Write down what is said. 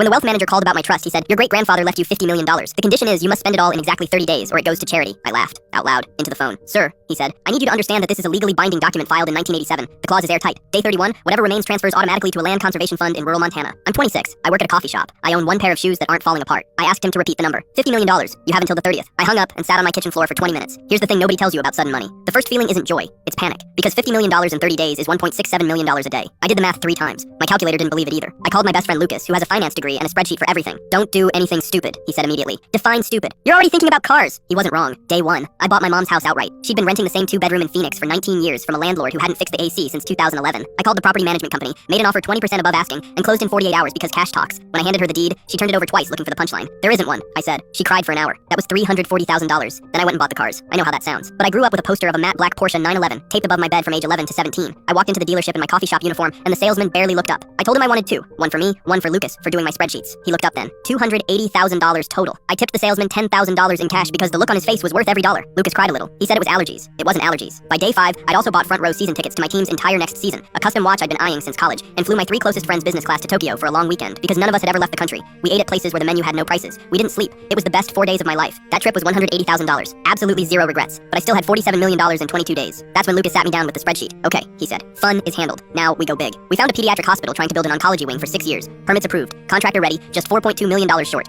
When the wealth manager called about my trust, he said, "Your great-grandfather left you $50 million. The condition is you must spend it all in exactly 30 days, or it goes to charity." I laughed, out loud, into the phone. "Sir," he said, "I need you to understand that this is a legally binding document filed in 1987. The clause is airtight. Day 31, whatever remains transfers automatically to a land conservation fund in rural Montana. I'm 26. I work at a coffee shop. I own one pair of shoes that aren't falling apart." I asked him to repeat the number. $50 million. You have until the 30th. I hung up and sat on my kitchen floor for 20 minutes. Here's the thing nobody tells you about sudden money. The first feeling isn't joy, it's panic. Because $50 million in 30 days is $1.67 million a day. I did the math 3 times. My calculator didn't believe it either. I called my best friend Lucas, who has a finance degree and a spreadsheet for everything. "Don't do anything stupid," he said immediately. "Define stupid. You're already thinking about cars." He wasn't wrong. Day 1, I bought my mom's house outright. She'd been renting the same 2-bedroom in Phoenix for 19 years from a landlord who hadn't fixed the AC since 2011. I called the property management company, made an offer 20% above asking, and closed in 48 hours because cash talks. When I handed her the deed, she turned it over twice looking for the punchline. "There isn't one," I said. She cried for an hour. That was $340,000. Then I went and bought the cars. I know how that sounds. But I grew up with a poster of a matte black Porsche 911 taped above my bed from age 11 to 17. I walked into the dealership in my coffee shop uniform, and the salesman barely looked up. I told him I wanted 2. One for me, one for Lucas, for doing my spreadsheets. He looked up then. $280,000 total. I tipped the salesman $10,000 in cash because the look on his face was worth every dollar. Lucas cried a little. He said it was allergies. It wasn't allergies. By day 5, I'd also bought front row season tickets to my team's entire next season, a custom watch I'd been eyeing since college, and flew my 3 closest friends business class to Tokyo for a long weekend because none of us had ever left the country. We ate at places where the menu had no prices. We didn't sleep. It was the best 4 days of my life. That trip was $180,000. Absolutely zero regrets. But I still had $47 million in 22 days. That's when Lucas sat me down with the spreadsheet. "Okay," he said. "Fun is handled. Now we go big. We found a pediatric hospital trying to build an oncology wing for 6 years. Permits approved. Contractor ready. Just $4.2 million short.